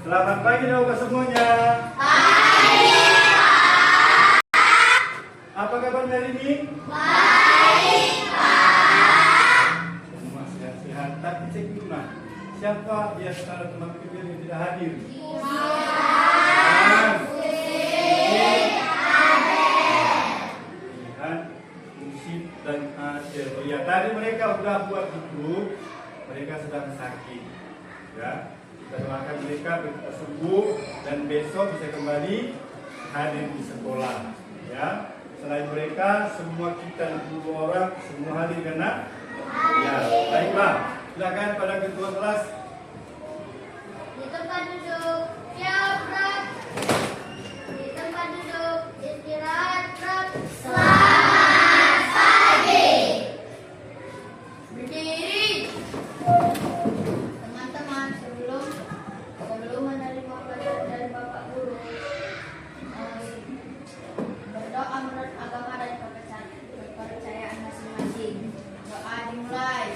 Selamat pagi Bapak semuanya. Pagi, Pak. Apa kabar hari ini? Baik, Pak. Semua sehat-sehat. Tapi cek dulu nah, siapa di antara teman kita yang tidak hadir? Musib dan Adel. Oh ya, tadi mereka sudah buat itu. Mereka sedang sakit. Ya. Kita doakan mereka sembuh dan besok bisa kembali hadir di sekolah. Ya, selain mereka, semua kita 20 orang semua hadir karena ya, baiklah. Silakan pada ketua kelas. Di tempat duduk, siap, Bro. Di tempat duduk, istirahat, Bro. Selamat pagi. Berdiri. Teman-teman, sebelum menerima pelajaran dari Bapak Guru, berdoa menurut agama dan kepercayaan masing-masing. Doa dimulai.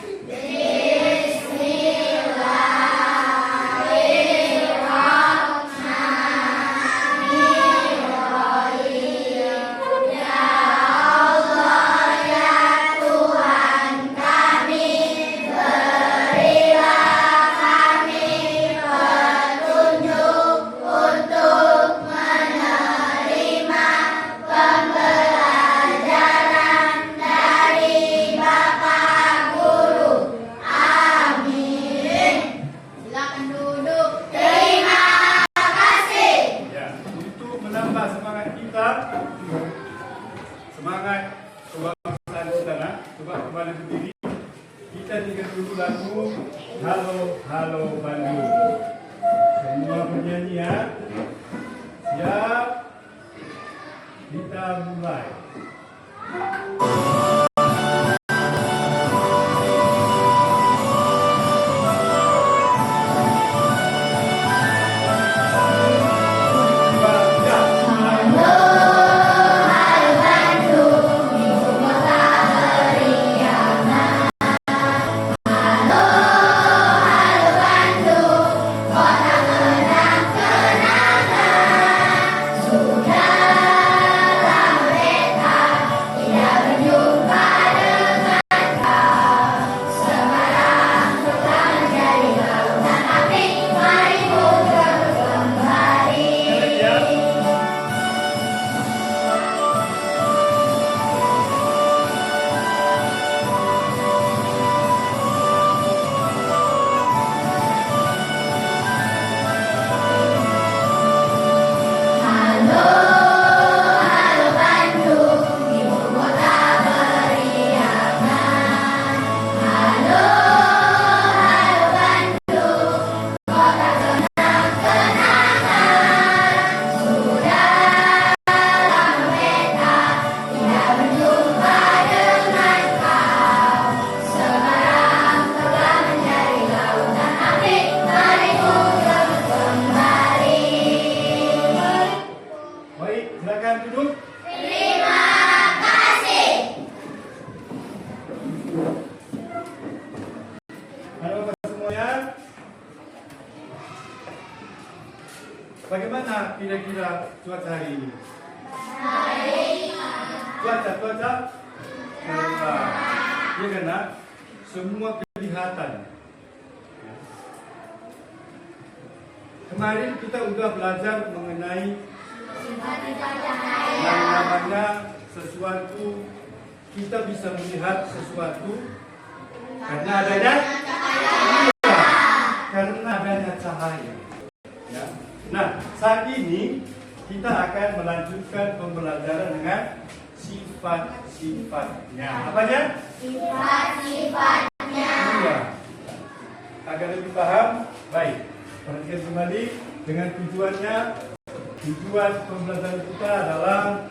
Semangat kebangsaan kita, nah. Coba kembali berdiri. Kita dengar dulu lagu Halo Halo Bandung. Semua penyanyi ya. Siap. Kita mulai. Silakan duduk. Terima kasih. Halo Bapak semuanya. Bagaimana kira-kira cuaca hari ini? Baik. Cuaca. Cerah. Ya karena semua kelihatan. Kemarin kita sudah belajar mengenai yang namanya sesuatu, kita bisa melihat sesuatu karena adanya cahaya. Ya. Nah, saat ini kita akan melanjutkan pembelajaran dengan sifat-sifatnya. Apanya? Sifat-sifatnya. Iya. Agar lebih paham, baik. Perhatikan kembali dengan tujuannya. Tujuan pembelajaran kita adalah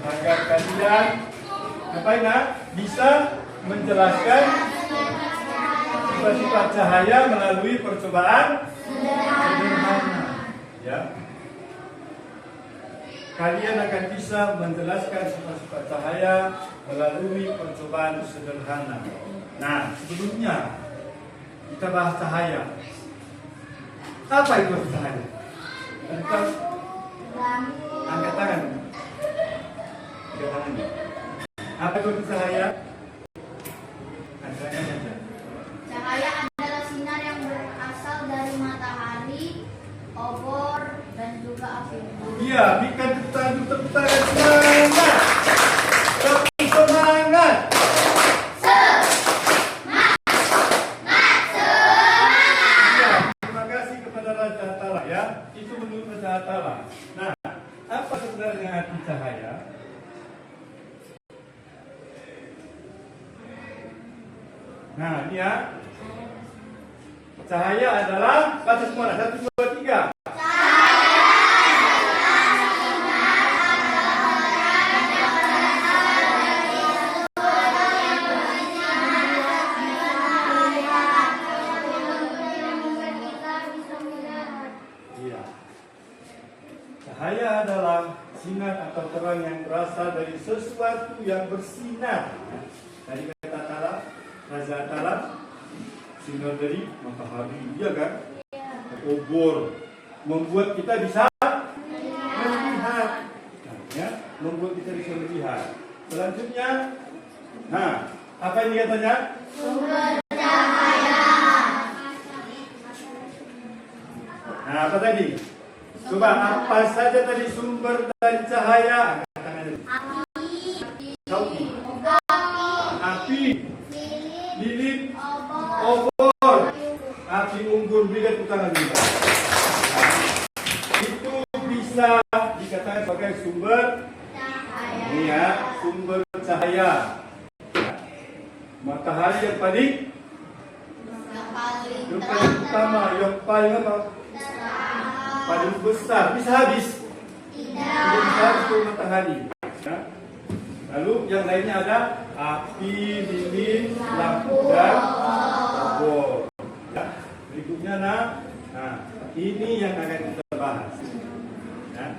agar kalian bisa menjelaskan sifat-sifat cahaya melalui percobaan sederhana. Ya. Kalian akan bisa menjelaskan sifat-sifat cahaya melalui percobaan sederhana. Nah, sebelumnya kita bahas cahaya. Apa itu arti cahaya? Tentang angkat tangan. Angkat tangan. Apa itu arti cahaya? Angkat tangan saja. Cahaya adalah sinar yang berasal dari matahari, obor, dan juga api unggun. Iya, berikan tepuk tangan semangat. Tapi semangat. Iya, terima kasih kepada Raja Atala ya. Itu menurut Raja Atala. Nah, apa sebenarnya arti cahaya? Nah, ini ya. Cahaya adalah baca semua. 1, 2, 3. Iya. Cahaya adalah sinar atau terang yang berasal dari sesuatu yang bersinar. Tadi kata Atala, Raja Atala, sinar dari matahari, iya kan? Obor, membuat kita bisa melihat. Nah, ya, membuat kita bisa melihat. Selanjutnya, nah, apa ini katanya? Nah, apa tadi? Coba apa saja tadi sumber dari cahaya? Angkat tangan dulu. Api, api, lilin, obor, api unggun, berikan tepuk tangan juga. Itu bisa dikatakan sebagai sumber ini ya, sumber cahaya. Matahari yang paling utama, yang paling apa? Paling besar, bisa habis. Tidak bisa habis itu matahari. Ya. Lalu yang lainnya ada api, lilin, lampu dan obor. Ya. Berikutnya nah, ini yang akan kita bahas. Ya.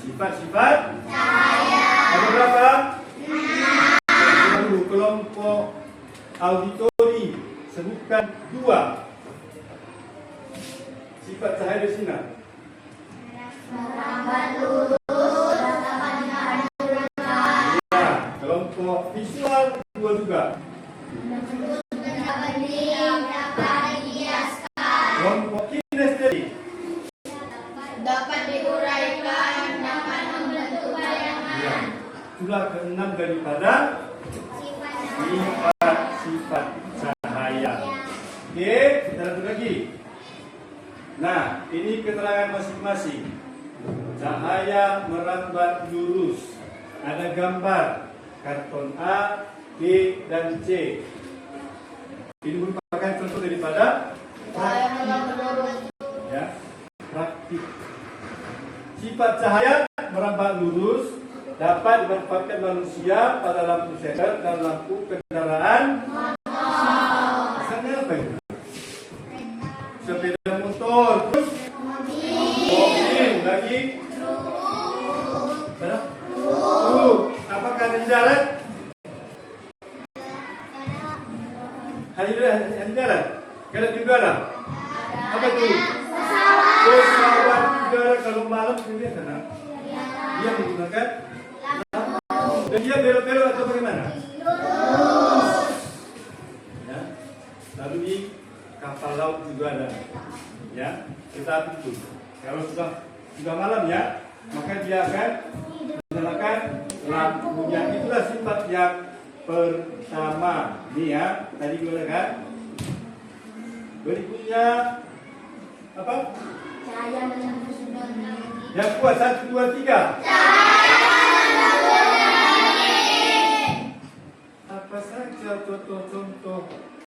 Sifat-sifat cahaya. Ada berapa? 6. Kelompok auditori sebutkan 2. Sifat cahaya di sini. Ya, kelompok visual 2 juga. Kelompok kinestetik Dapat diuraikan, dapat membentuk bayangan. ya. Itulah ke-6 daripada sifat cahaya. Oke, kita lanjut lagi. Nah, ini keterangan masing-masing. Cahaya merambat lurus. Ada gambar karton A, B, dan C. Ini merupakan contoh daripada ya, praktik. Sifat cahaya merambat lurus dapat dimanfaatkan manusia pada lampu senter dan lampu kendaraan. Misalnya apa itu? Sepeda motor, terus mobil, lagi apakah ada di darat? Ada di darat? Ada di udara? Apa itu? Pesawat udara kalau malam dia sana. Dia menggunakan dan dia belok-belok atau bagaimana? Ya. Lalu di kapal laut juga ada. Ya, tetapi itu kalau sudah malam ya, maka dia akan menyalakan lampunya. Itulah sifat yang pertama. Ini ya, tadi kita kan. Berikutnya apa? Cahaya menembus dunia. Yang kuat 1, 2, 3. Apa saja contoh-contoh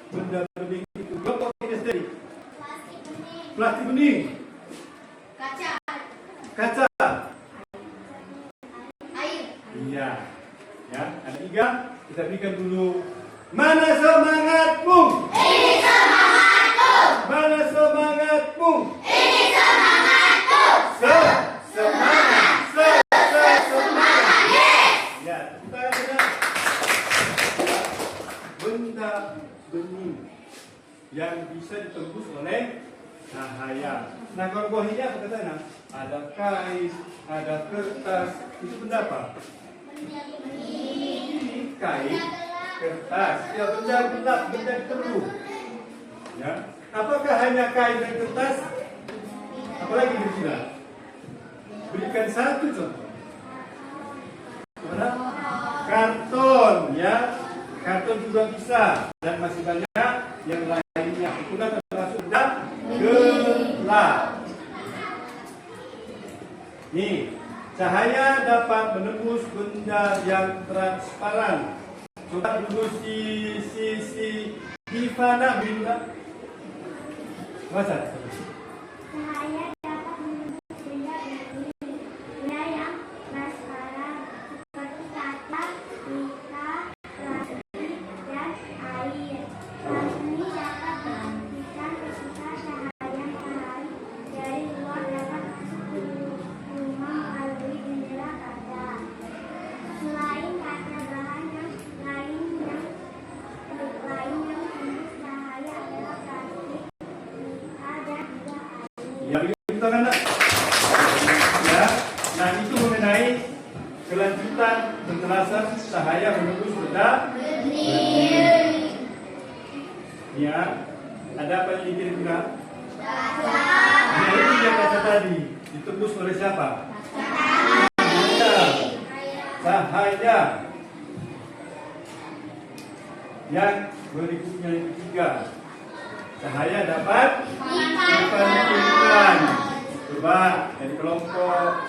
benda bening itu? Kelompok kinestetik. Plastik bening. Kaca. Air. Iya. Ya, ada 3. Kita berikan dulu. Mana semangatmu? Ini semangatku. Mana semangatmu? Ini semangatku. Semangat. Semangat. Yes. Ya, kita ada benda bening yang bisa ditembus oleh cahaya. cahaya. Nah, kalau buah ini apa katanya? Ada kain, ada kertas. Itu benda apa? Ini kain, kertas. Ya, benda gelap, benda perlu. Ya. Apakah hanya kain dan kertas? Apalagi berbeda? Berikan satu contoh. Mana? Karton, ya. Karton juga bisa. Dan masih banyak yang lainnya. Itulah termasuk gelap. Nih, cahaya dapat menembus benda yang transparan. Coba dulu si Ivana benda. Masa? Cahaya dapat menembus benda yang transparan seperti kaca, pita, plastik, dan air. Hal ini dapat dibuktikan ketika cahaya matahari dari luar dapat masuk ke rumah melalui jendela kaca. Selain kaca, bahan yang lain yang menembus cahaya adalah plastik, pita, dan juga air. Ya, begitu kan? Ya. Nah, itu mengenai kelanjutan penjelasan cahaya menembus benda. Ya. Ada apa yang kira-kira? Nah, itu yang kata tadi ditembus oleh siapa? Cahaya. Yang berikutnya yang ketiga, cahaya dapat dipantulkan. Coba dari kelompok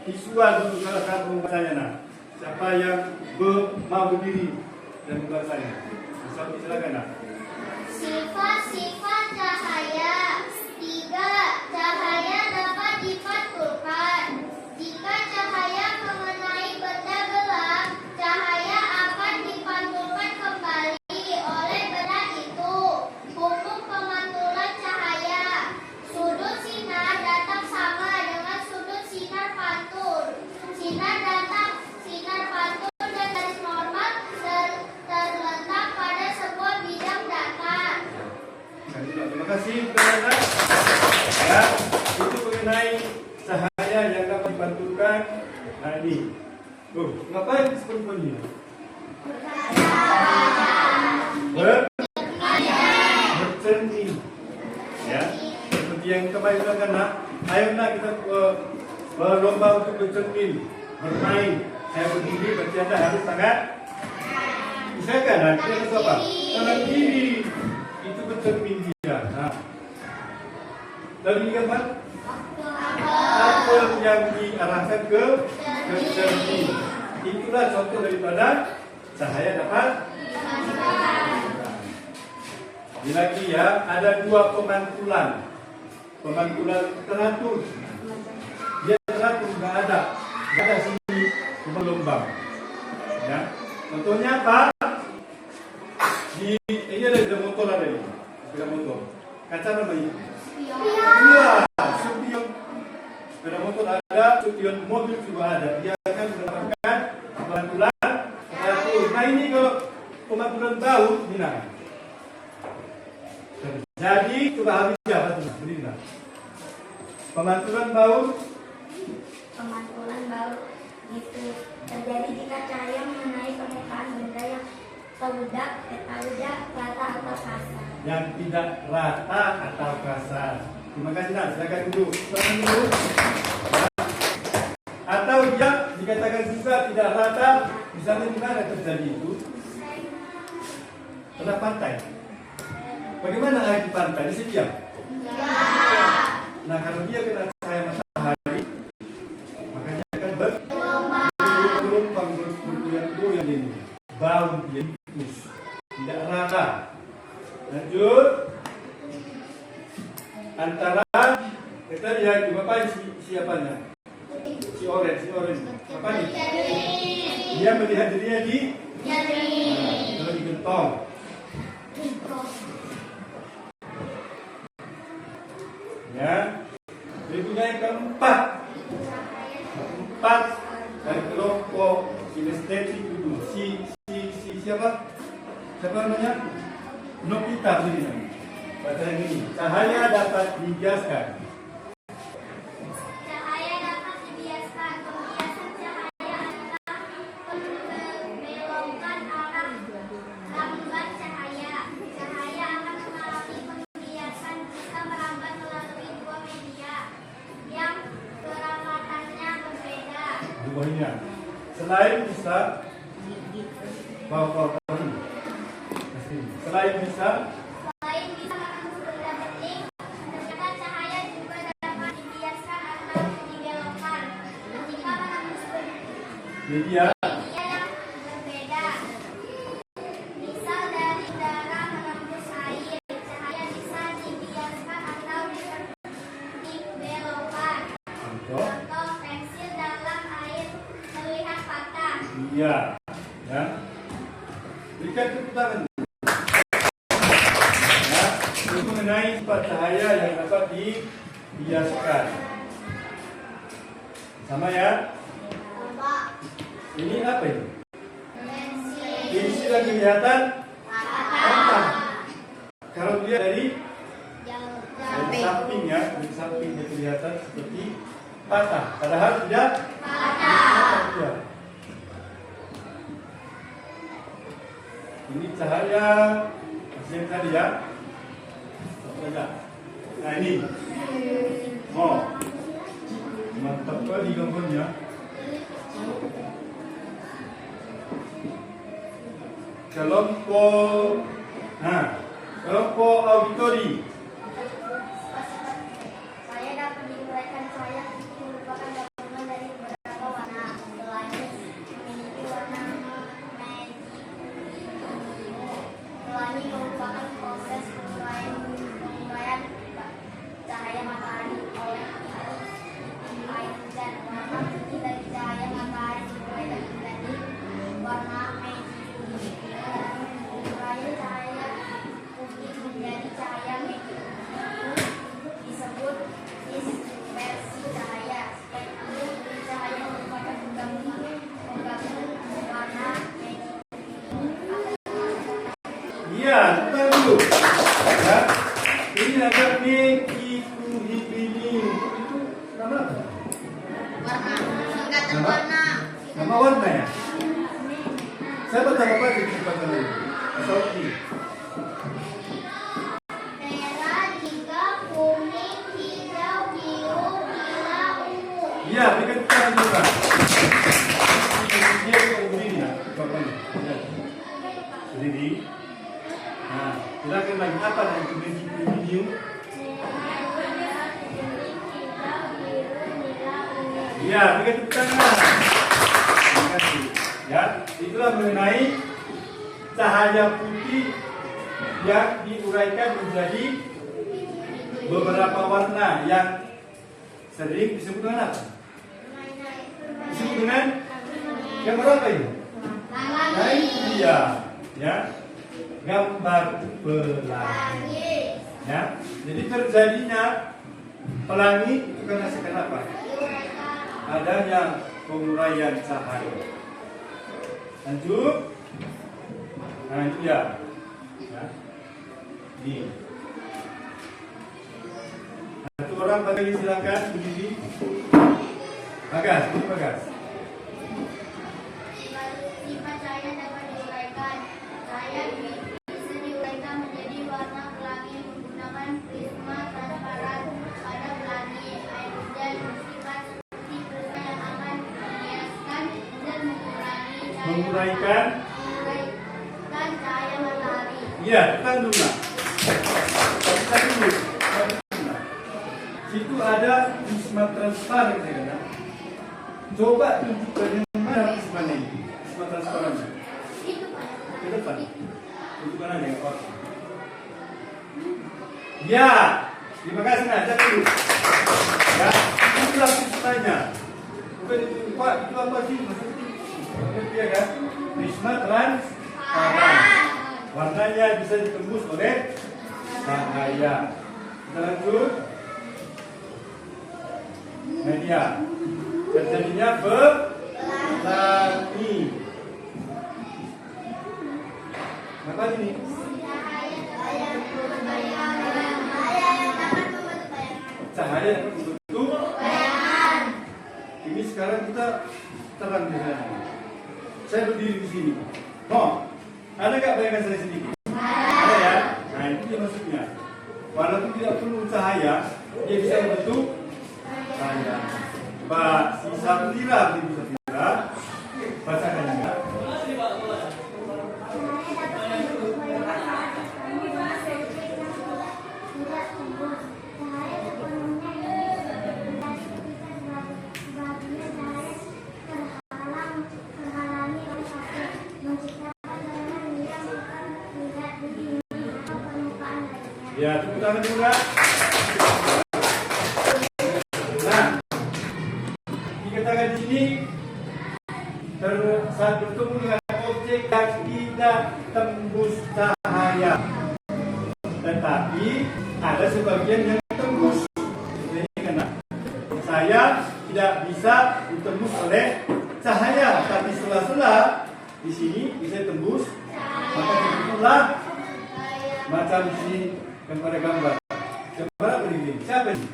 visual dulu silakan membacanya. Nah, siapa yang mau berdiri dan membacanya? Silakan. Nah. Sifat-sifat cahaya. 3. Cahaya dapat dipantulkan. Jika cahaya mengenai benda gelap, cahaya akan dipantulkan kembali oleh benda itu. Hukum pemantulan cahaya. Sudut sinar datang sama dengan sudut sinar pantul. Sinar pantul dan garis normal terletak pada sebuah bidang datar. Terima kasih teman-teman. Ya, itu mengenai cahaya yang dapat dipantulkan. Nah, ini. Ngapain seperti ini? Bercermin. Ya, seperti yang kemarin bilang, nak. Ayo nak kita berlomba untuk bercermin, bermain. Saya berdiri, berarti Anda harus tangan. Bisa kan? Nah, kita harus apa? Tangan kiri. Itu bercermin dia. Nah. Lalu ini gambar apel yang diarahkan ke cermin. Itulah contoh daripada cahaya dapat. Ini lagi ya, ada 2 pemantulan. Pemantulan teratur. Dia teratur, nggak ada sini berlombang. Ya, contohnya apa? Ini ada motor ada ini, sepeda motor. Kaca namanya. Iya, spion. Sepeda motor ada, spion mobil juga ada. Dia akan mendapatkan pemantulan teratur. Nah, ini kalau pemantulan baut, ini nah. Jadi coba habis apa tuh? Berdiri. Pemantulan baut. Pemantulan baut itu terjadi jika cahaya mengenai permukaan benda yang tidak rata atau kasar. Yang tidak rata atau kasar. Terima kasih, Nak. Silakan duduk. Silakan duduk. Atau dia dikatakan juga tidak rata, misalnya di mana terjadi itu? Pada pantai. Bagaimana air di pantai? Di sini ya? Nah, kalau dia kena cahaya matahari, makanya akan bergelombang bergoyang ini. Bau dia tipis, tidak rata. Lanjut. Antara kita lihat apa siapanya? Si orange. Apa nih? Dia melihat dirinya di kalau di gentong. Ya. Berikutnya yang keempat dari kelompok kinestetik dulu. Si siapa? Siapa namanya? Nokita ini. Baca yang ini. Cahaya dapat dibiaskan. Cahaya dapat dibiaskan. Pembiasan cahaya adalah membelokkan arah lambat cahaya. Cahaya akan mengalami pembiasan jika merambat melalui dua media yang keramatannya berbeda. Dua-duanya. Selain bisa Selain bisa Selain bisa menembus benda bening, ternyata cahaya juga dapat dibiaskan atau dibelokkan ketika menembus media media yang berbeda. Misal dari udara menembus air, cahaya bisa dibiaskan atau dibelokkan. contoh. Contoh pensil dalam air terlihat patah. Iya. Ya. Berikan tepuk tangan. Ya. Ini mengenai sifat cahaya yang dapat dibiaskan. Sama ya. Bapak, Ini apa ini? pensil, Pensil yang kelihatan patah, patah. Kalau dilihat dari jauh, samping ya, dari samping dia kelihatan seperti patah. Padahal tidak patah, Ya. Ini cahaya masih yang tadi ya. Saja. Nah ini. Oh. Mantap kali gambarnya. Kelompok kelompok auditori. Saya dapat diuraikan cahaya merupakan gabungan dari beberapa warna. Pelangi memiliki warna magic. Pelangi merupakan proses penguraian cahaya matahari oleh air hujan. Warna putih dari cahaya matahari diuraikan menjadi warna magic. Penguraian cahaya putih menjadi cahaya magic disebut dispersi cahaya. Spektrum cahaya merupakan penggabungan warna magic. Iya, kita dulu. Ya. Ini ada mekikuhibini. Nama apa? warna, singkatan Nama? warna, Nama warna ya? Saya baca apa di kesempatan ini? Asal Merah, jingga, kuning, hijau, biru, nila, ungu. Iya, berikan tangan juga. Dia berdiri ya, bapaknya. Ya. Berdiri. Nah, silakan lagi apa yang kemudian video? Iya, berikan tepuk tangan. Terima kasih. Ya, itulah mengenai cahaya putih yang diuraikan menjadi beberapa warna yang sering disebut dengan apa? Disebut dengan gambar apa ini? Nah, itu dia, ya, gambar pelangi. Ya, jadi terjadinya pelangi itu karena kenapa? Adanya penguraian cahaya. Lanjut. Nah, itu dia. Ya. Ini. Satu orang bagi silakan berdiri. Bagas, ini Bagas. Sifat cahaya dapat diuraikan. Cahaya bisa diuraikan menjadi warna pelangi menggunakan prisma transparan pada pelangi air hujan bersifat seperti prisma yang akan membiaskan dan Menguraikan. menguraikan cahaya matahari. Iya, tekan dulu lah. Tekan dulu. Situ ada prisma transparan saya kata. Coba tunjukkan yang mana prisma ini. Prisma transparan. Itu pada Ke depan. Tunjukkan aja yang kotak. Ya, terima kasih nah, cek dulu. Ya, itulah prismanya. Bukan itu Pak, itu apa sih maksudnya? Itu ya kan? Prisma transparan. Warnanya bisa ditembus oleh cahaya. Kita lanjut. Media. Terjadinya pelangi. Apa ini? cahaya cahaya dapat membentuk bayangan. Ini sekarang kita terang di sana. Saya berdiri di sini. Oh, ada nggak bayangan saya sedikit? Ada ya? Nah itu dia maksudnya. Walaupun tidak perlu cahaya, dia bisa membentuk cahaya. Coba sisa tira, bisa tira. Bacakan juga. Ya, tepuk tangan juga. Nah, dikatakan di sini saat bertemu dengan objek yang tidak tembus cahaya, tetapi ada sebagian yang tembus. Ini karena saya tidak bisa ditembus oleh cahaya, tapi sela-sela di sini bisa tembus. Maka disebutlah macam di sini yang pada gambar. Gambar apa ini? Siapa ini?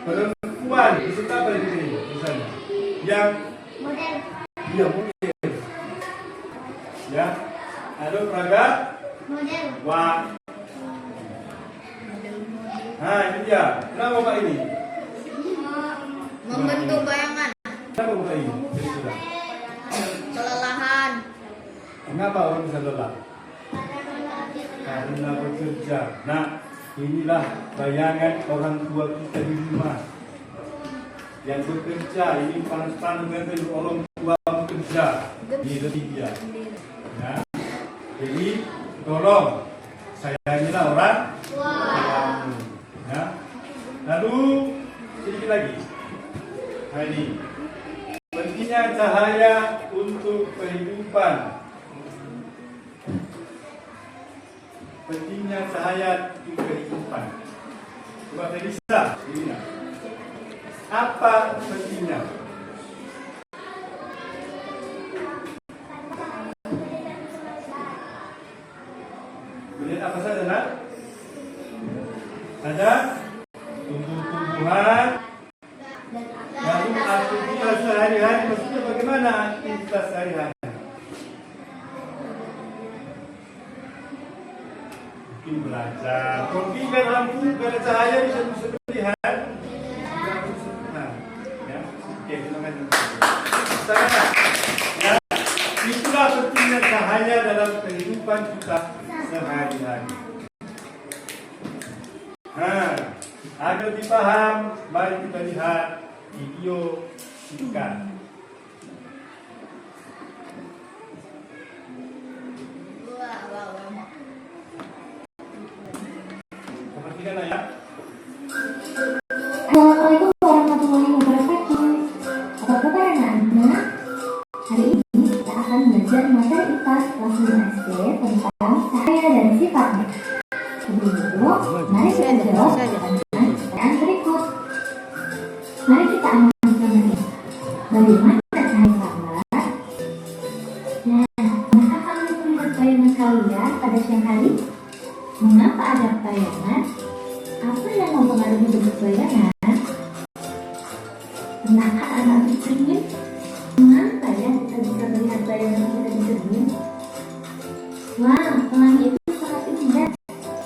Perempuan. Disebut apa ini? Misalnya yang model. Iya, model. Ya, ada peraga Model. wah. Nah, ini dia. Kenapa Pak ini? Membentuk bayangan. Kenapa Pak ini? Jadi sudah. Kelelahan. Kenapa orang bisa lelah? Karena bekerja. Nah, inilah bayangan orang tua kita di rumah yang bekerja. Ini panas-panas dengan orang tua bekerja di dia. Ya. Jadi tolong sayangilah orang tuamu. Ya. Lalu sedikit lagi. Nah ini pentingnya cahaya untuk kehidupan. Pentingnya cahaya untuk kehidupan. Coba Felisa, ini apa pentingnya? Melihat apa saja, nak? Ada tumbuh-tumbuhan. Lalu aktivitas sehari-hari, maksudnya bagaimana aktivitas sehari-hari? Mungkin belajar. Mungkin kan lampu, kalau cahaya bisa melihat. Nah, ya, oke, terima kasih. Sana, ya, itulah pentingnya cahaya dalam kehidupan kita sehari-hari. Nah, agar lebih paham, mari kita lihat video singkat. Perhatikan ya. Assalamualaikum warahmatullahi wabarakatuh. Apa kabar anak-anak? Hari ini kita akan belajar materi IPA kelas 5 SD tentang cahaya dan sifatnya. Sebelum itu, mari kita jawab pertanyaan berikut. Mari kita amati gambar ini. Bagaimana cahaya lambat? Nah, apakah kalian melihat bayangan kalian pada siang hari? Mengapa ada bayangan? Apa yang mempengaruhi bentuk bayangan? Pernahkah anak bercermin? Mengapa ya kita bisa melihat bayangan kita di cermin? Wah, pelangi itu sangat indah.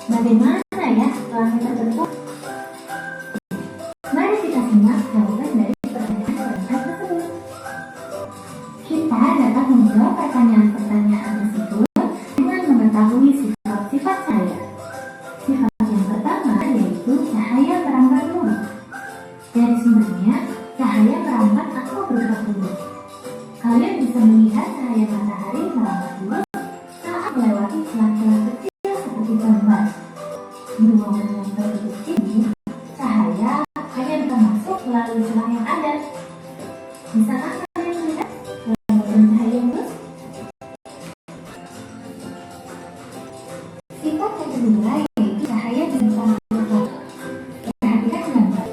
Bagaimana ya pelangi terbentuk? Mari kita simak jawaban dari pertanyaan tersebut. Kita dapat menjawab pertanyaan-pertanyaan tersebut dengan mengetahui sifat-sifat cahaya. Sifat yang pertama yaitu cahaya merambat lurus. Dari sumbernya, cahaya merambat atau bergerak lurus. Kalian bisa melihat cahaya matahari merambat lurus saat melewati celah-celah kecil seperti gambar. Di ruangan yang tertutup ini, cahaya hanya bisa masuk melalui celah yang ada. Bisakah kalian melihat gambaran cahaya lurus? Sifat yang kedua yaitu cahaya bintang bergerak. Perhatikan gambar.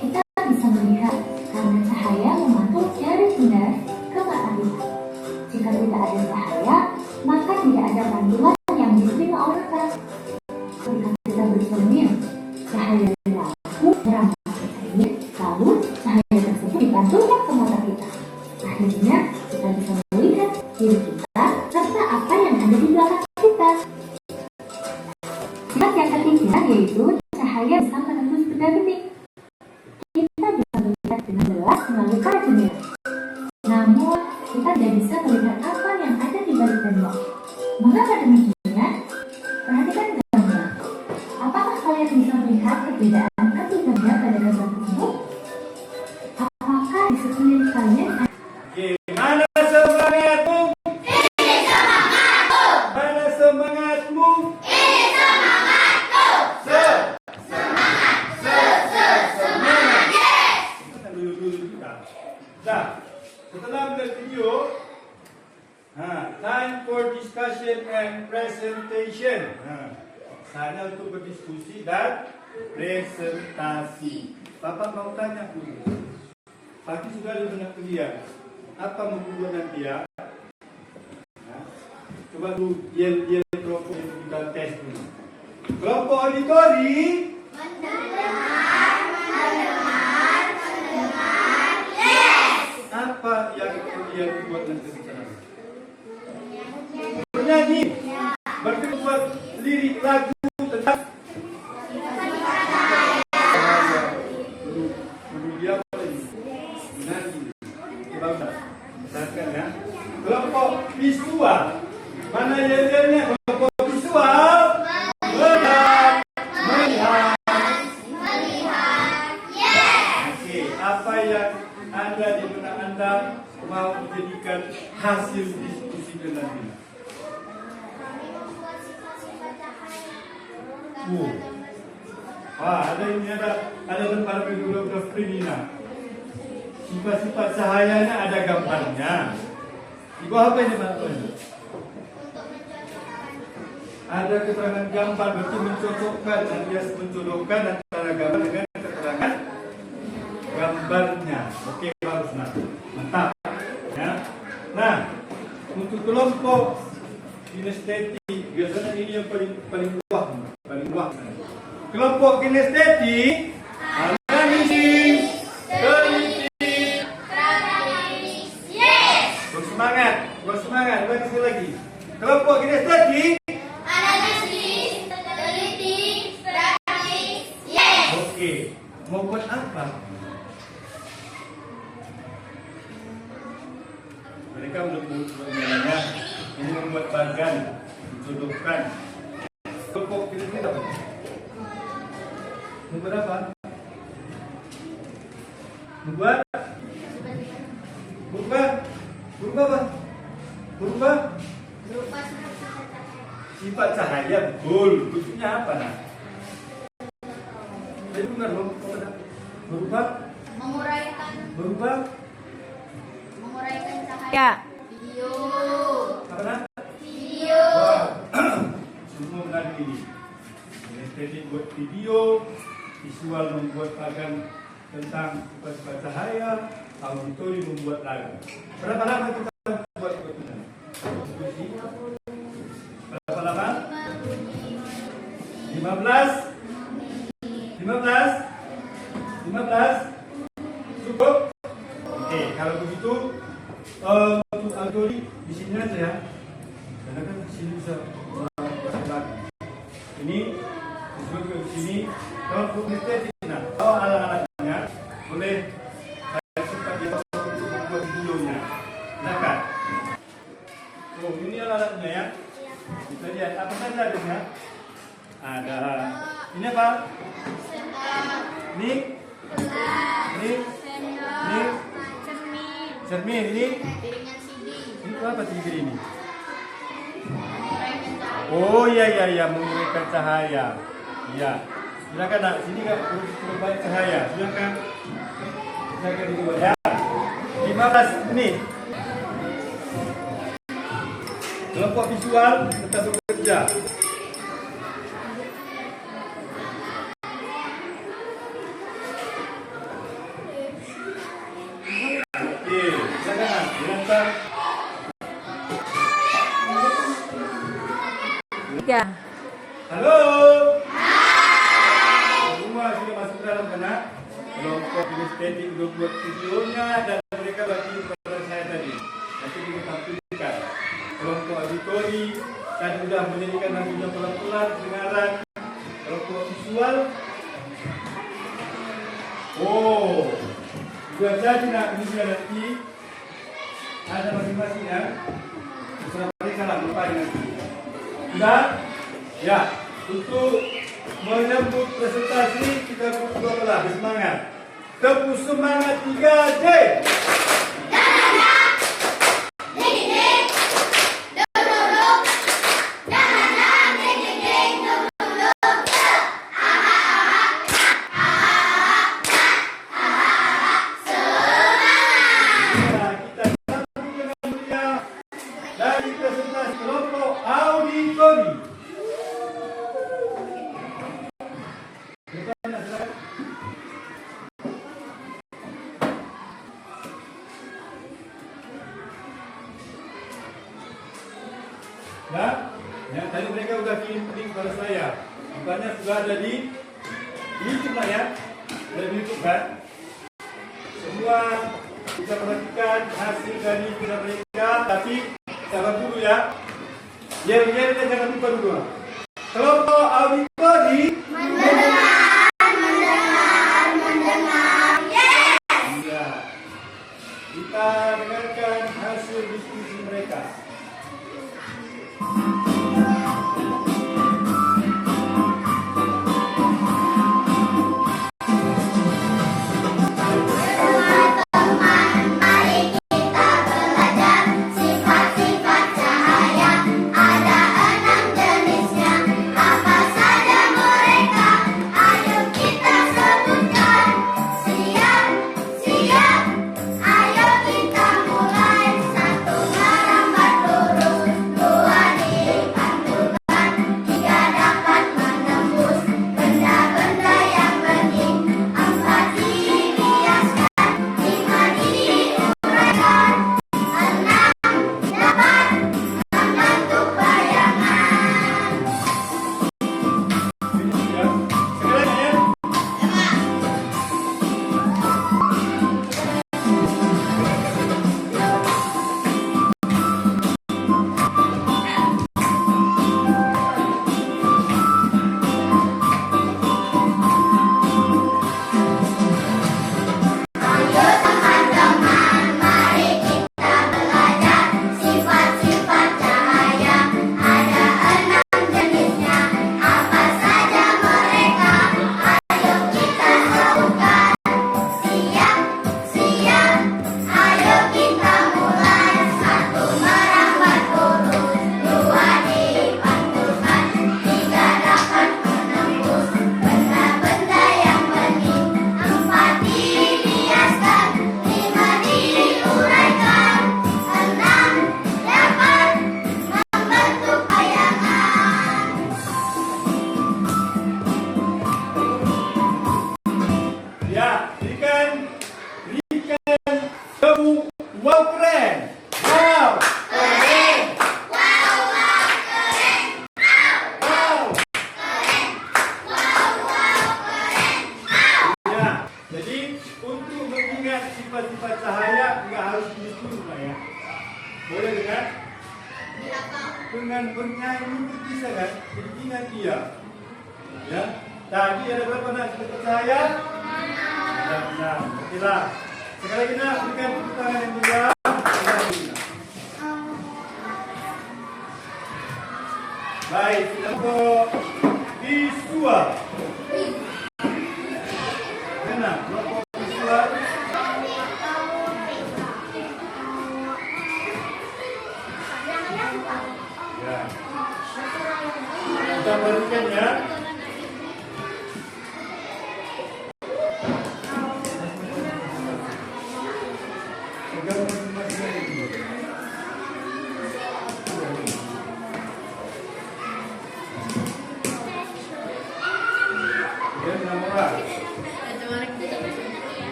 Kita bisa melihat karena cahaya memantul dari benda ke matahari. Jika tidak ada cahaya, maka tidak ada pantulan yang diterima oleh mata. Ketika kita bercermin, cahaya yaitu cahaya bisa menembus benda bening. Kita bisa melihat dengan jelas melalui kaca jendela. Namun, kita tidak bisa melihat apa yang ada di balik tembok. Mengapa demikian? Perhatikan gambar. Apakah kalian bisa melihat perbedaan ketiganya pada gambar tersebut? Apakah di sekeliling kalian ada Oke, mana semangatmu? Ini semangatku. Mana semangatmu? Ini semangatku. Semangat. Yes. Dulu kita. Dah. Setelah melihat video, time for discussion and presentation. Saatnya untuk berdiskusi dan presentasi. Bapak mau tanya dulu. Pagi sudah ada benak kuliah. Apa membuat nanti ya? Coba dulu yel kelompok itu kita tes dulu. Kelompok auditori. Apa yang kalian buat nanti di sana? Bernyanyi. Berarti buat lirik lagu tentang dulu dia apa ini? Menyanyi. Coba misalkan ya. Kelompok visual. Mana yelnya? Kelompok visual. Melihat. Oke, apa yang Anda di benak Anda mau menjadikan hasil diskusi dengan ini? Ada ini ada tempat bibliograf kriminal. Sifat-sifat cahayanya ada gambarnya. Ibu apa ini Pak? Ada keterangan gambar, berarti mencocokkan alias mencodokan antara gambar dengan keterangan gambarnya. Oke, bagus nah. Mantap. Ya. Nah, untuk kelompok kinestetik, biasanya ini yang paling luas. Kelompok kinestetik, analisis, teliti. Yes. Bersemangat. Lagi lagi. Kelompok kinestetik. Analisis, teliti, praktis. Yes. Oke, mau buat apa? Mereka menurutnya ini membuat bagan, menjodohkan. Kelompok kinestetik apa? Membuat apa? Berubah apa? Berubah sifat cahaya, betul. Maksudnya apa nah? Jadi benar berubah Menguraikan cahaya. Video. apa nah? Video. Semua benar ini. Estetik buat video, visual membuat bagan tentang sifat cahaya, auditori membuat lagu. Berapa lama kita buat ini? Berapa lama? 15? Cukup? Oke, kalau begitu untuk auditori di sini aja ya. Karena kan di sini bisa lagu. Ini disebut di sini. Kalau estetik, nah, kalau alat-alatnya boleh saya sempat di untuk membuat videonya. Silakan. Oh, ini alat-alatnya ya. Kita lihat apa saja adanya. Ada ini apa? Ini cermin ini. Ini apa CD ini? Oh iya menguraikan cahaya. Iya. Silakan nak, sini kan cukup banyak cahaya. Silakan dibuat ya. 15 menit. Kelompok visual tetap bekerja. Oke, silakan dilantar. Halo. Semua sudah masuk ke dalam kana? Kelompok kinestetik sudah buat videonya dan mereka bagi kepada saya tadi. Nanti kita tampilkan. Kelompok auditori dan sudah menjadikan lagunya pelan-pelan dengaran. Kelompok visual. Oh, sudah jadi nak ini sudah nanti ada masing-masing ya. Terserah mereka lah lupa nanti. Sudah? Ya, untuk menyambut presentasi kita berdua telah bersemangat. Tepuk semangat 3J. Dari presentasi kelompok auditori. Ya, tadi mereka sudah kirim link kepada saya. Bukannya sudah ada di YouTube lah ya. Sudah di YouTube kan. Semua bisa perhatikan hasil dari kerja mereka, tapi sabar dulu ya. Yel-yel jangan lupa dulu. Kelompok auditori mendengar. Ya. Kita dengarkan hasil diskusi mereka. Wow keren. Wow. Keren. Wow keren. Wow. Keren. Wow keren. Ya, jadi untuk mengingat sifat-sifat cahaya nggak harus disuruh lah ya. Boleh dengar? Dengan bernyanyi itu bisa kan? Jadi ingat dia. Ya. Tadi ada berapa nak sifat cahaya? 6. Okeylah. Sekali lagi nak berikan tepuk tangan yang meriah. Baik, kelompok visual. Mana kelompok visual? Ya. Kita perhatikan ya.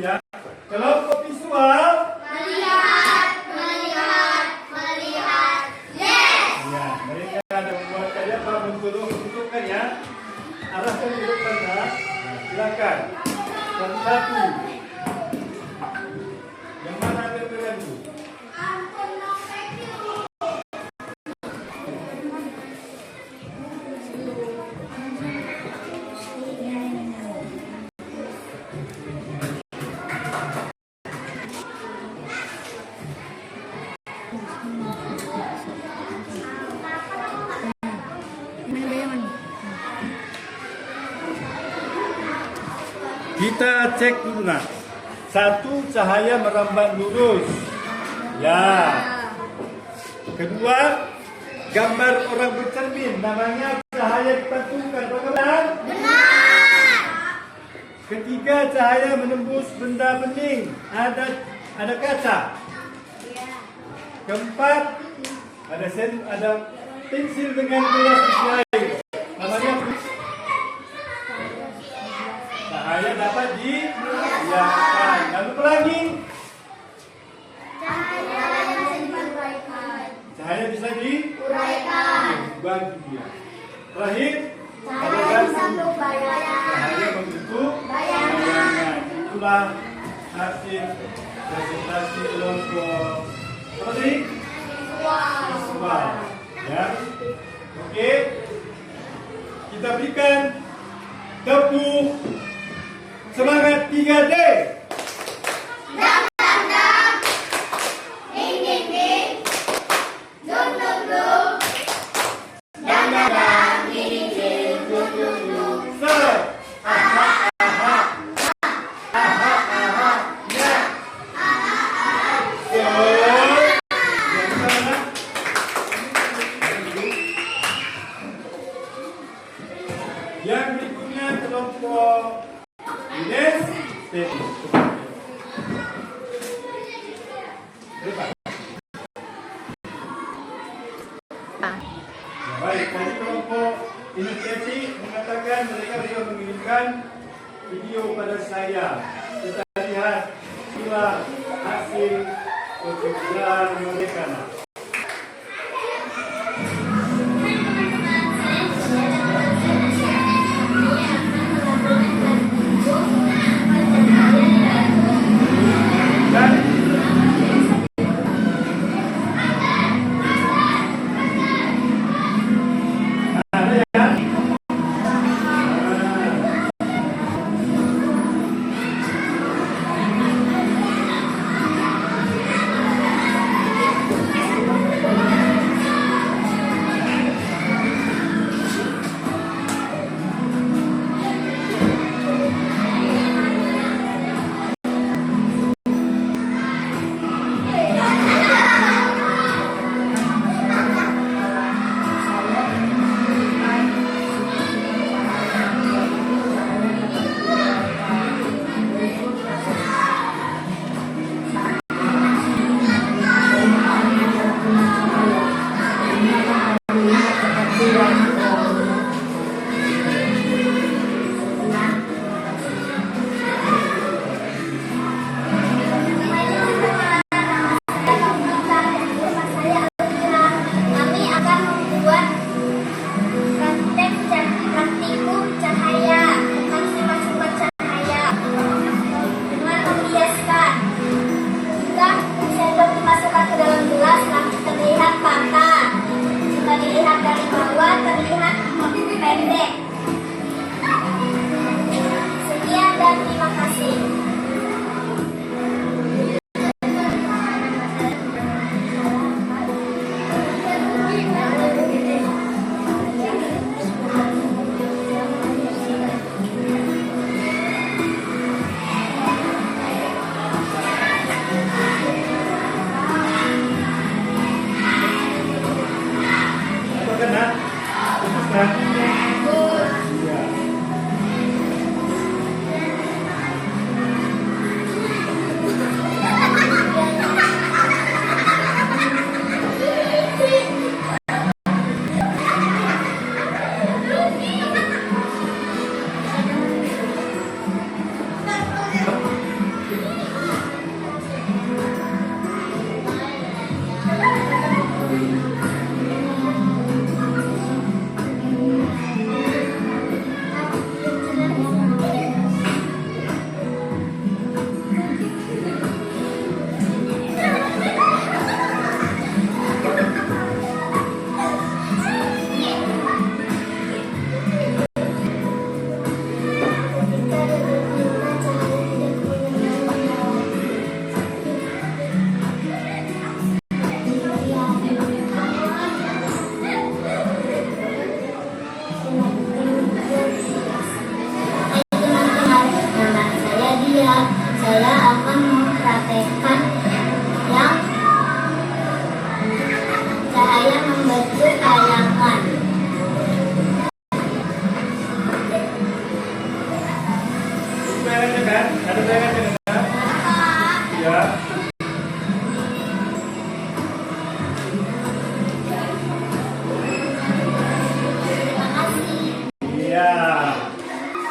Ya. Kelompok visual melihat. Yes. ya, mereka ada membuat karya bentuk-bentukkan ya. Arahkan bentukkan ya. Silakan. Yang satu. Yang mana ada lagi? Kita cek dulu nak. Satu, cahaya merambat lurus. Ya. Kedua, gambar orang bercermin. Namanya cahaya dipantulkan. Bagaimana? Benar. Ketiga, cahaya menembus benda bening. Ada kaca. Keempat, ada pensil dengan gelas isi air. Namanya cahaya dapat dibiarkan. Lalu pelangi. Cahaya bisa diuraikan. Bagi dia. Terakhir, cahaya membentuk bayangan. Itulah hasil presentasi kelompok apa tadi? Visual. Ya. Oke. Kita berikan tepuk semangat 3D. Yang berikutnya kelompok Ines Teddy. Baik, tadi kelompok Ines Teddy mengatakan mereka bisa mengirimkan video pada saya. Kita lihat inilah hasil pekerjaan mereka.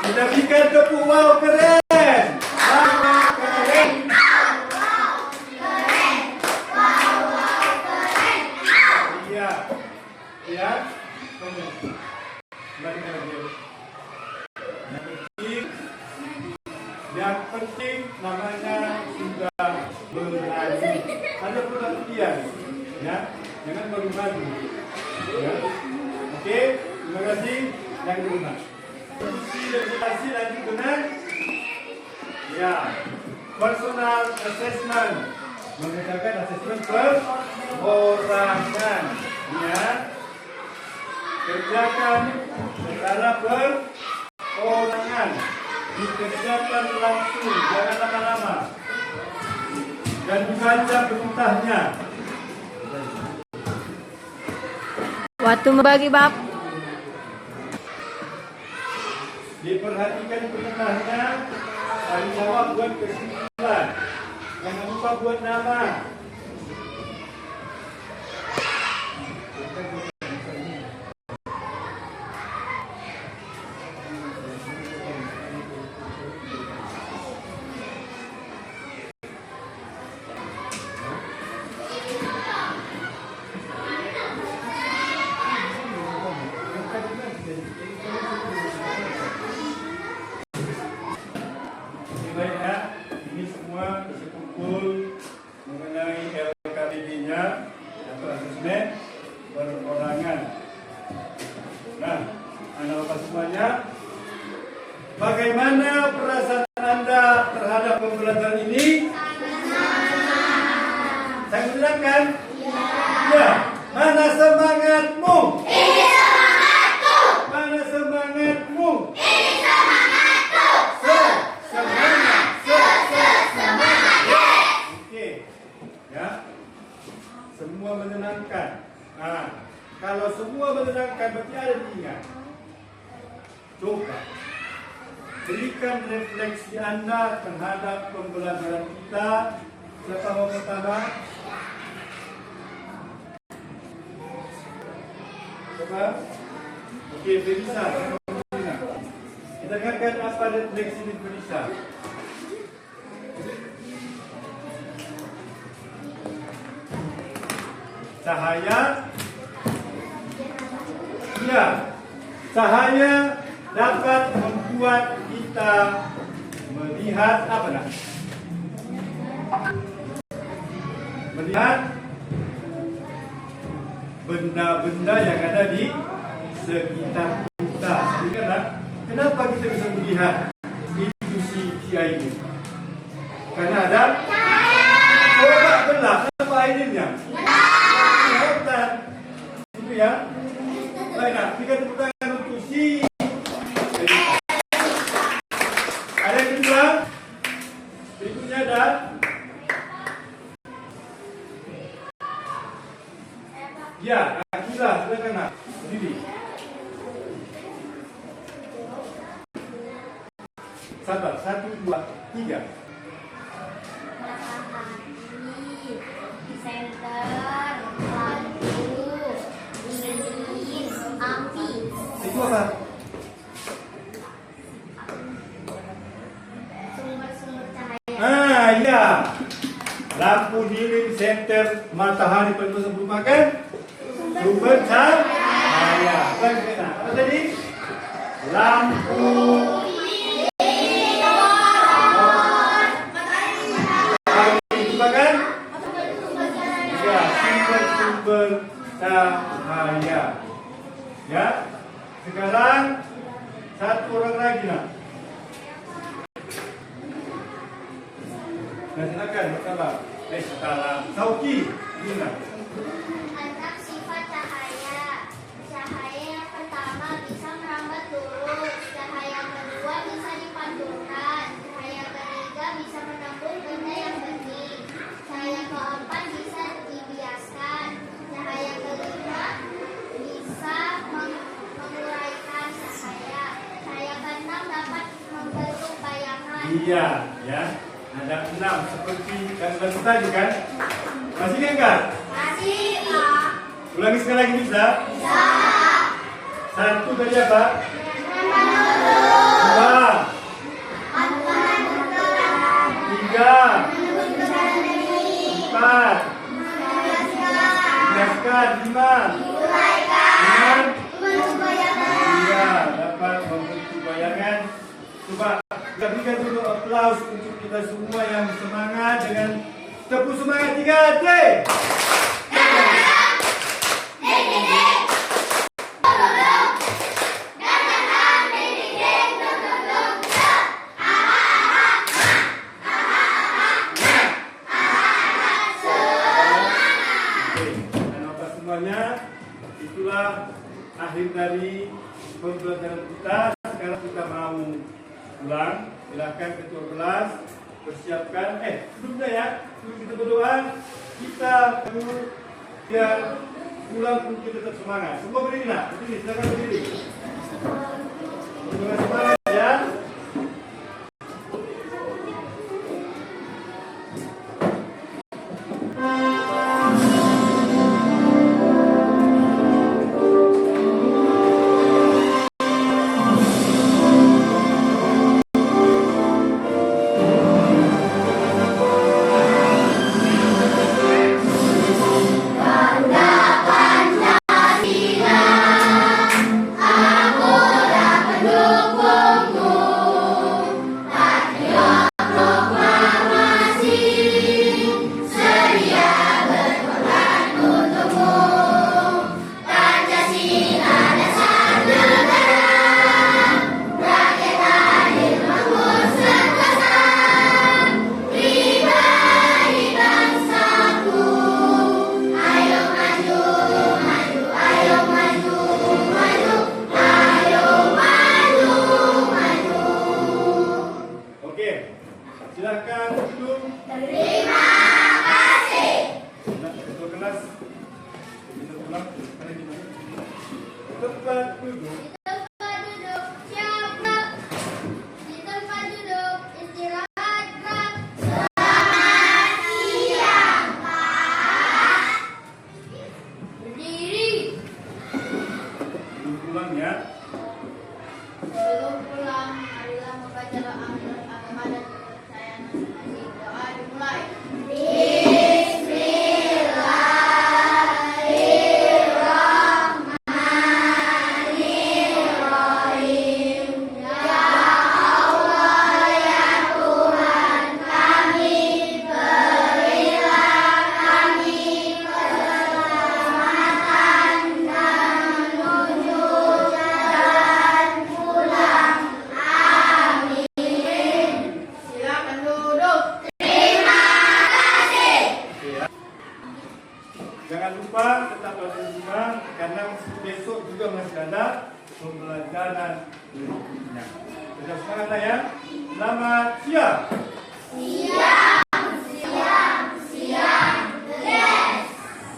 Kita berikan tepuk wow keren. Wow keren. Iya. Iya. Yang penting namanya sudah berani. Ada perhatian, ya, jangan malu-malu. Ya. Oke, terima kasih. Yang kedua, legislasi lanjut dengan ya personal assessment, menggunakan asesmen perorangan. Ya, kerjakan secara perorangan. Dikerjakan langsung, jangan lama-lama. Dan dibaca perintahnya. Waktu membagi bab. Diperhatikan perintahnya. Tanggung jawab buat kesimpulan. Jangan lupa buat nama. Baiknya, ini semua terkumpul mengenai LKPD-nya atau asesmen perorangan. Nah, anak bapak semuanya, bagaimana perasaan Anda terhadap pembelajaran ini? Saya menyenangkan? Ya. Mana semangatmu? Ini semangatku. Mana semangatmu? Ini semangatku. Semangat. Oke. Ya. Semua menyenangkan. Nah, kalau semua menyenangkan berarti ada diingat. Coba berikan refleksi Anda terhadap pembelajaran kita. Siapa mau pertama? Coba. Oke, Felisa. Kita dengarkan apa refleksi di Felisa. Cahaya. Ya. Cahaya dapat membuat kita melihat apa nak? Melihat benda-benda yang ada di sekitar kita. Ingatlah, kenapa kita bisa melihat institusi ini? Karena ada coba belah apa akhirnya? Hutan. Itu ya. Baiklah, kita tepuk tangan untuk si. Ada yang kedua? Berikutnya ada. Ya, Akila, silakan nak. Berdiri. Sabar, 1, 2, 3. Matahari, senter, lampu, lilin, api. Itu apa? Sumber-sumber cahaya. Ah, ya. Lampu, lilin, senter, matahari itu merupakan sumber cahaya. Apa tadi? Lampu. Merupakan ya, sumber cahaya. Ya. Sekarang satu orang lagi nak. Nah, silakan pertama. Sekarang Sauki. Gina. Tentang sifat cahaya. Cahaya yang pertama bisa merambat lurus. Cahaya kedua bisa dipantulkan. Cahaya ketiga bisa menembus benda yang bening. Cahaya keempat bisa dibiaskan. Cahaya kelima bisa menguraikan cahaya. Cahaya keenam dapat membentuk bayangan. Iya, ya. Ada 6 seperti yang tadi kan? Masih ingat? Masih, Pak. Ulangi sekali lagi bisa? Bisa. 1 tadi apa? Menurut. 2 ya kan? Coba kita berikan dulu aplaus untuk kita semua yang semangat dengan tepuk semangat 3D. Itulah akhir dari pembelajaran kita. Sekarang kita mau pulang. Silakan ketua kelas persiapkan. Sebelumnya ya, sebelum kita berdoa, kita perlu biar pulang pun kita tetap semangat. Semua berdiri nak, berdiri, silakan berdiri. Dengan semangat ya. Silakan duduk. Terima kasih. Ketua kelas bisa pulang. Tempat duduk. Tempat duduk siapa? Di tempat duduk istirahat Pak. Selamat siang Pak. Berdiri. Belum pulang ya. Sebelum pulang, marilah membaca doa agama dan kepercayaan masing-masing. Doa dimulai. Silakan duduk. Jangan lupa tetap belajar di rumah karena besok juga masih ada pembelajaran berikutnya. Tetap semangat ya. Selamat siang.